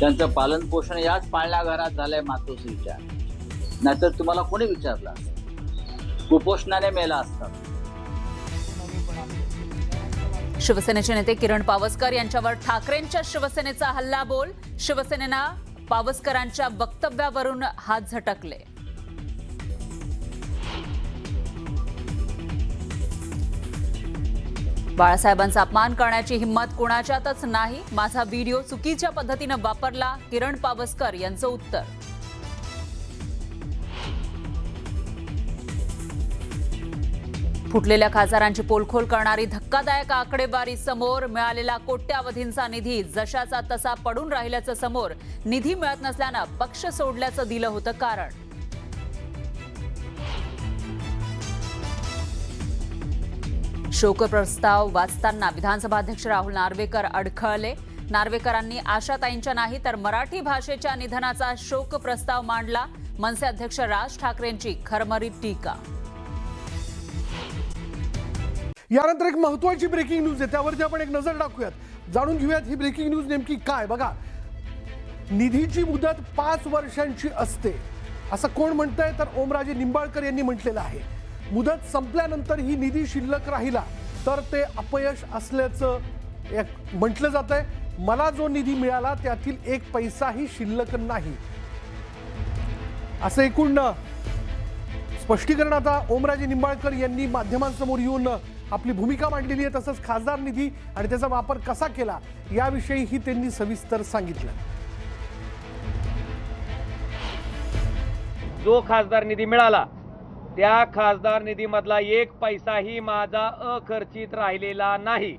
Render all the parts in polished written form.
त्यांचं पालन पोषण याच पाळल्या घरात झालंय मातोश्रीच्या, नाहीतर तुम्हाला कोणी विचारलं कुपोषणाने मेला असतात. शिवसेनेचे नेते किरण पावसकर यांच्यावर ठाकरेंच्या शिवसेनेचा हल्लाबोल. शिवसेनेनं पावसकरांच्या वक्तव्यावरून हात झटकले. बाळासाहेबांचा अपमान करण्याची हिंमत कुणाच्यातच नाही. माझा व्हिडिओ चुकीच्या पद्धतीनं वापरला, किरण पावसकर यांचं उत्तर. फुटलेल्या खासदारांची पोलखोल करणारी धक्कादायक आकडेवारी समोर. मिळालेला कोट्यावधींचा निधी जशाचा तसा पडून राहिल्याचं समोर. निधी मिळत नसल्यानं पक्ष सोडल्याचं दिलं होतं कारण. शोकप्रस्ताव वाचताना विधानसभा अध्यक्ष राहुल नार्वेकर अडखळले. नार्वेकरांनी आशाताईंच्या नाही तर मराठी भाषेच्या निधनाचा शोकप्रस्ताव मांडला. मनसे अध्यक्ष राज ठाकरेंची खरमरीत टीका. यानंतर एक महत्त्वाची ब्रेकिंग न्यूज आहे, त्यावरती आपण एक नजर टाकूयात. जाणून घेऊयात ही ब्रेकिंग न्यूज नेमकी काय. बघा, निधीची मुदत 5 वर्षांची असते असं कोण म्हणतंय तर ओमराजे निंबाळकर यांनी म्हटलेलं आहे. मुदत संपल्यानंतर ही निधी शिल्लक राहिला तर ते अपयश असल्याचं म्हटलं जात आहे. मला जो निधी मिळाला त्यातील 1 पैसाही शिल्लक नाही असं एकूण स्पष्टीकरण आता ओमराजे निंबाळकर यांनी माध्यमांसमोर येऊन आपली भूमिका मांडलेली आहे. तसंच खासदार निधी आणि त्याचा वापर कसा केला याविषयीही त्यांनी सविस्तर सांगितलं. जो खासदार निधी मिळाला त्या खासदार निधीमधला 1 पैसाही माझा अखर्चित राहिलेला नाही.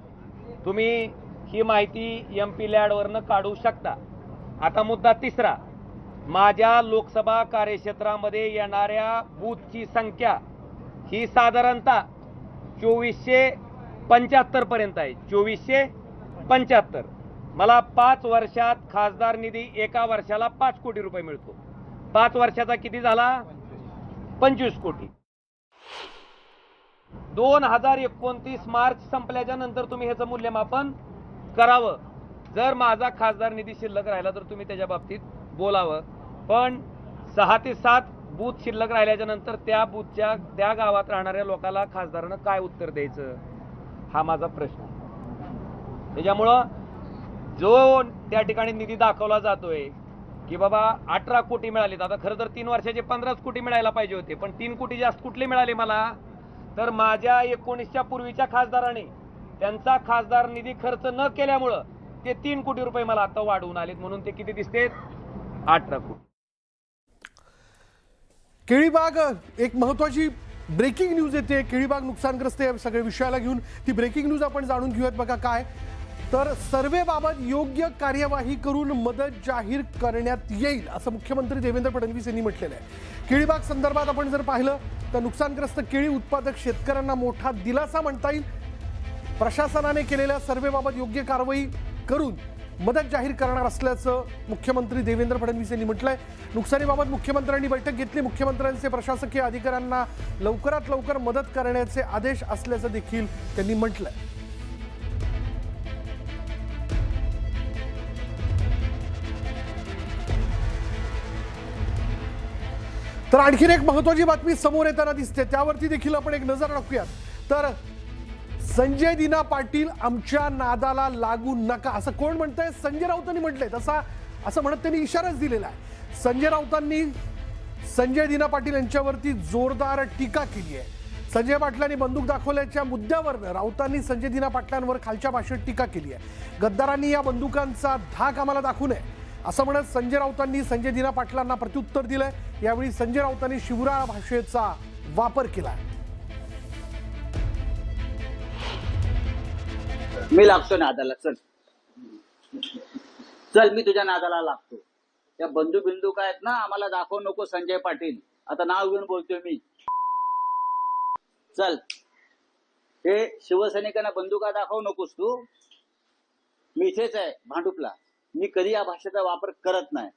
तुम्ही ही माहिती MP लॅडवरनं काढू शकता. आता मुद्दा तिसरा, माझ्या लोकसभा कार्यक्षेत्रामध्ये येणाऱ्या बूथची संख्या ही साधारणतः 2475 पर्यंत आहे. 2475. मला 5 वर्षात खासदार निधी एका वर्षाला 5 कोटी रुपये मिळतो. 5 वर्षाचा किती झाला? 25 कोटी. 2029 मार्च संपल्याच्या नंतर तुम्ही ह्याचं मूल्यमापन करावं. जर माझा खासदार निधी शिल्लक राहिला तर तुम्ही त्याच्या बाबतीत बोलावं. पण 6 ते 7 बूथ शिल्लक राहिल्याच्या नंतर त्या बूथच्या त्या गावात राहणाऱ्या लोकांना खासदारानं काय उत्तर द्यायचं हा माझा प्रश्न आहे. त्याच्यामुळं जो त्या ठिकाणी निधी दाखवला जातोय की बाबा 18 कोटी मिळालेत, आता खरं तर 3 वर्षाचे 15 कोटी मिळायला पाहिजे होते, पण 3 कोटी जास्त कुठले मिळाले मला? तर माझ्या 19च्या पूर्वीच्या खासदारांनी त्यांचा खासदार निधी खर्च न केल्यामुळं ते 3 कोटी रुपये मला आता वाढवून आलेत. म्हणून ते किती दिसतेत? 18 कोटी. केळीबाग एक महत्त्वाची ब्रेकिंग न्यूज येते. केळीबाग नुकसानग्रस्त या सगळ्या विषयाला घेऊन ती ब्रेकिंग न्यूज आपण जाणून घेऊयात. बघा काय तर सर्वेबाबत योग्य कार्यवाही करून मदत जाहीर करण्यात येईल असं मुख्यमंत्री देवेंद्र फडणवीस यांनी म्हटलेलं आहे. केळीबाग संदर्भात आपण जर पाहिलं तर नुकसानग्रस्त केळी उत्पादक शेतकऱ्यांना मोठा दिलासा म्हणता येईल. प्रशासनाने केलेल्या सर्वेबाबत योग्य कारवाई करून मदत जाहीर करणार असल्याचं मुख्यमंत्री देवेंद्र फडणवीस यांनी म्हटलंय. नुकसानीबाबत मुख्यमंत्र्यांनी बैठक घेतली. मुख्यमंत्र्यांचे प्रशासकीय अधिकाऱ्यांना लवकरात लवकर मदत करण्याचे आदेश असल्याचं देखील त्यांनी म्हटलंय. तर आणखीन एक महत्त्वाची बातमी समोर येताना दिसते, त्यावरती देखील आपण एक नजर टाकूयात. तर संजय दिना पाटील आमच्या नादाला लागू नका असं कोण म्हणतंय? संजय राऊतांनी म्हटलंय. असं म्हणत त्यांनी इशाराच दिलेला आहे. संजय राऊतांनी संजय दिना पाटील यांच्यावरती जोरदार टीका केली आहे. संजय पाटलांनी बंदूक दाखवल्याच्या मुद्द्यावर राऊतांनी संजय दिना पाटलांवर खालच्या भाषेत टीका केली आहे. गद्दारांनी या बंदुकांचा धाक आम्हाला दाखवू नये असं म्हणत संजय राऊतांनी संजय दिना पाटलांना प्रत्युत्तर दिलंय. यावेळी संजय राऊतांनी शिवराळ भाषेचा वापर केला. मी लागतो नादाला. चल मी तुझ्या नादाला लागतो. त्या बंधू काय आहेत ना, आम्हाला दाखवू नको संजय पाटील. आता नाव घेऊन बोलतोय मी. चल, हे शिवसैनिकांना बंदुका दाखवू नकोस तू. मी इथेच आहे भांडुपला. मी कधी या भाषेचा वापर करत नाही.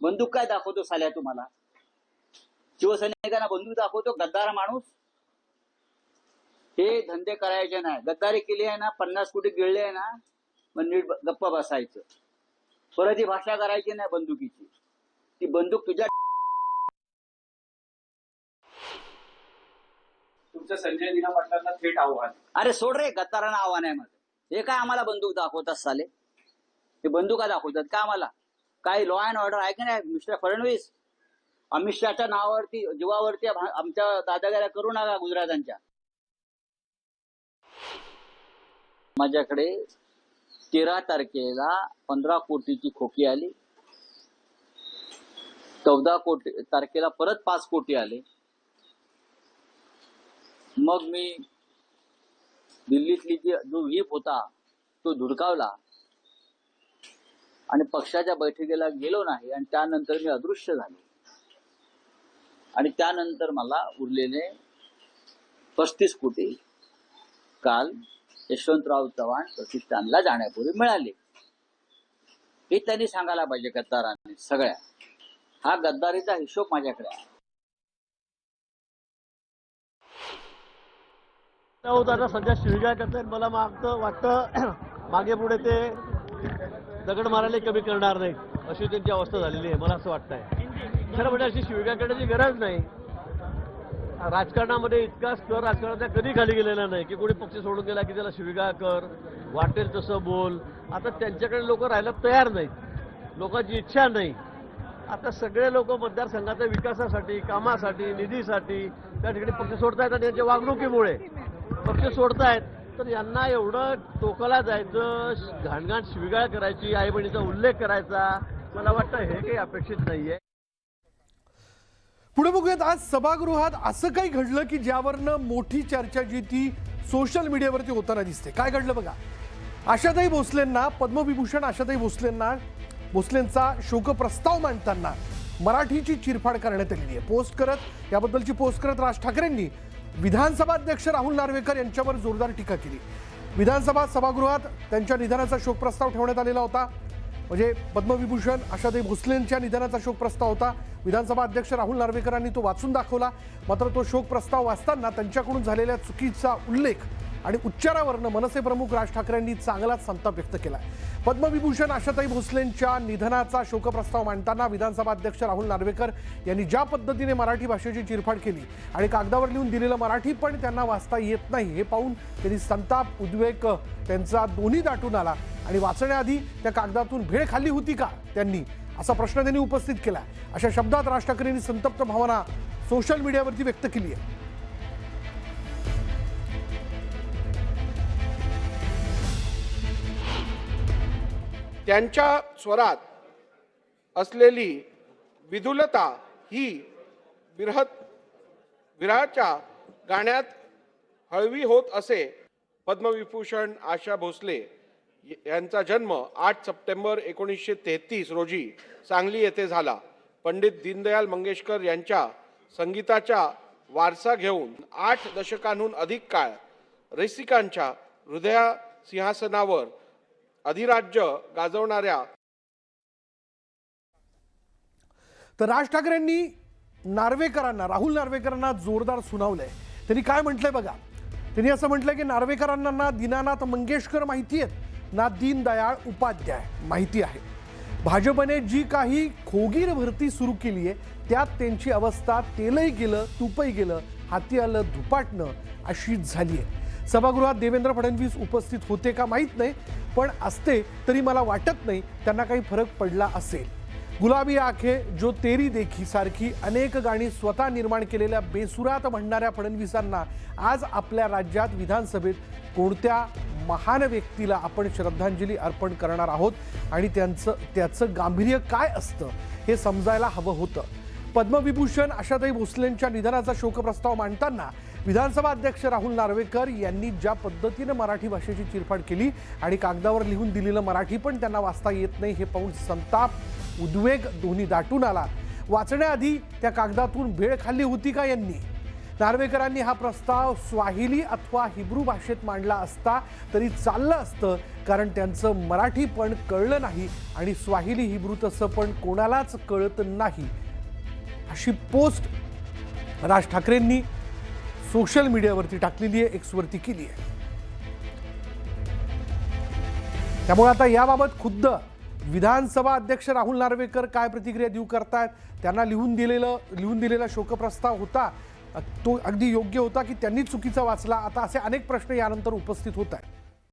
बंदूक काय दाखवतो साल्या तुम्हाला? शिवसैनिकांना बंदूक दाखवतो गद्दार माणूस. हे धंदे करायचे नाही. गद्दारी केली आहे ना, 50 कोटी गिळले आहे ना, मग नीट गप्पा बसायचं. परत ही भाषा करायची नाही बंदुकीची. ती बंदूक तुझ्या तुमचं संजय दिना पाटलांना थेट आव्हान. अरे सोड रे, गद्दारांना आव्हान आहे माझं. हे काय आम्हाला बंदूक दाखवतात साले? ते बंदुका दाखवतात का आम्हाला? काही लॉ अँड ऑर्डर आहे की नाही मिस्टर फडणवीस? अमित शहाच्या नावावरती जीवावरती आमच्या दादागिऱ्या करू नका गुजरातांच्या. माझ्याकडे 13 तारखेला 15 कोटीची खोकी आली. 14 तारखेला परत 5 कोटी आले. मग मी दिल्लीतली जो व्हीप होता तो धुडकावला आणि पक्षाच्या बैठकीला गेलो नाही आणि त्यानंतर मी अदृश्य झालो. आणि त्यानंतर मला उरलेले 35 कोटी काल यशवंतराव चव्हाण प्रतिष्ठानला जाण्यापूर्वी मिळाले. हे त्यांनी सांगायला पाहिजे गद्दारांनी सगळ्या. हा गद्दारीचा हिशोब माझ्याकडे आहे. आता सध्या शिवीगाळ करतायत. मला वाटतं मागे पुढे ते दगड मारायला कमी करणार नाही अशी त्यांची अवस्था झालेली आहे. मला असं वाटतंय खरं म्हणजे अशी शिवीगाळ करण्याची गरज नाही. राजकारणामध्ये इतका स्तर राजकारणाचा कधी खाली गेलेला नाही की कोणी पक्ष सोडून गेला की त्याला शिवीगाळ कर, वाटेल तसं बोल. आता त्यांच्याकडे लोक राहायला तयार नाहीत, लोकांची इच्छा नाही. आता सगळे लोक मतदारसंघाच्या विकासासाठी, कामासाठी, निधीसाठी त्या ठिकाणी पक्ष सोडतायत आणि त्यांच्या वागणुकीमुळे पक्ष सोडतायत. तर यांना एवढं टोकाला जायचं, घाणघाण शिवीगाळ करायची, आई बहिणीचा उल्लेख करायचा, मला वाटतं हे काही अपेक्षित नाहीये. पुढे बघूयात. आज सभागृहात असं काही घडलं की ज्यावरनं मोठी चर्चा जी ती सोशल मीडियावरती होताना दिसते. काय घडलं बघा. आशाताई भोसलेंना, पद्मविभूषण आशाताई भोसलेंचा शोकप्रस्ताव मांडताना मराठीची चिरफाड करण्यात आलेली आहे. याबद्दलची पोस्ट करत राज ठाकरेंनी विधानसभा अध्यक्ष राहुल नार्वेकर यांच्यावर जोरदार टीका केली. विधानसभा सभागृहात त्यांच्या निधनाचा शोकप्रस्ताव ठेवण्यात आलेला होता. म्हणजे पद्मविभूषण आशाताई भोसलेंच्या निधनाचा शोकप्रस्ताव होता. विधानसभा अध्यक्ष राहुल नार्वेकरांनी तो वाचून दाखवला. मात्र तो शोकप्रस्ताव वाचताना त्यांच्याकडून झालेल्या चुकीचा उल्लेख आणि उच्चारावरनं मनसे प्रमुख राज ठाकरेंनी चांगलाच संताप व्यक्त केला. पद्मविभूषण आशाताई भोसलेंच्या निधनाचा शोकप्रस्ताव मांडताना विधानसभा अध्यक्ष राहुल नार्वेकर यांनी ज्या पद्धतीने मराठी भाषेची चिरफाड केली आणि कागदावर लिहून दिलेलं मराठी पण त्यांना वाचता येत नाही हे पाहून त्यांनी संताप, उद्वेग त्यांचा दोन्ही दाटून आला. आणि वाचण्याआधी त्या कागदातून भेळ खाल्ली होती का त्यांनी, असा प्रश्न त्यांनी उपस्थित केला. अशा शब्दात राज ठाकरेंनी संतप्त भावना सोशल मीडियावरती व्यक्त केली आहे. त्यांच्या स्वरात असलेली विधुलता ही विरहाच्या गाण्यात हळवी होत असे. पद्मविभूषण आशा भोसले यांचा जन्म 8 सप्टेंबर 1933 रोजी सांगली येथे झाला. पंडित दीनदयाल मंगेशकर यांच्या संगीताचा वारसा घेऊन 8 दशकांहून अधिक काळ रसिकांच्या हृदया सिंहासनावर अधिराज्य गाजवणाऱ्या. तर राज ठाकरेंनी राहुल नार्वेकरांना जोरदार सुनावलंय. त्यांनी काय म्हटलंय बघा. त्यांनी असं म्हटलंय की नार्वेकरांना ना दीनानाथ मंगेशकर माहिती आहेत, ना दीनदयाळ उपाध्याय माहिती आहे. भाजपने जी काही खोगीर भरती सुरू केली आहे त्यात त्यांची अवस्था तेलही गेलं, तूपही गेलं, हाती आलं धुपाटणं अशी झाली आहे. सभागृहात देवेंद्र फडणवीस उपस्थित होते का माहीत नाही, पण असते तरी मला वाटत नाही त्यांना काही फरक पडला असेल. गुलाबी आखे जो तेरी देखी सारखी अनेक गाणी स्वतः निर्माण केलेल्या बेसुरात म्हणणाऱ्या फडणवीसांना आज आपल्या राज्यात विधानसभेत कोणत्या महान व्यक्तीला आपण श्रद्धांजली अर्पण करणार आहोत आणि त्याचं गांभीर्य काय असतं हे समजायला हवं होतं. पद्मविभूषण आशाताई भोसलेंच्या निधनाचा शोकप्रस्ताव मांडताना विधानसभा अध्यक्ष राहुल नार्वेकर यांनी ज्या पद्धतीनं मराठी भाषेची चिरफाड केली आणि कागदावर लिहून दिलेलं मराठी पण त्यांना वाचता येत नाही हे पाहून संताप, उद्वेग दोन्ही दाटून आला. वाचण्याआधी त्या कागदातून भेळ खाल्ली होती का यांनी. नार्वेकरांनी हा प्रस्ताव स्वाहिली अथवा हिब्रू भाषेत मांडला असता तरी चाललं असतं, कारण त्यांचं मराठी पण कळलं नाही आणि स्वाहिली हिब्रू तसं पण कोणालाच कळत नाही. अशी पोस्ट राज ठाकरेंनी सोशल मीडियावरती टाकलेली आहे, एक्सवरती केली आहे. त्यामुळे आता याबाबत खुद्द विधानसभा अध्यक्ष राहुल नार्वेकर काय प्रतिक्रिया देऊ करतायत? त्यांना लिहून दिलेला शोकप्रस्ताव होता तो अगदी योग्य होता की त्यांनी चुकीचा वाचला? आता असे अनेक प्रश्न यानंतर उपस्थित होत आहेत.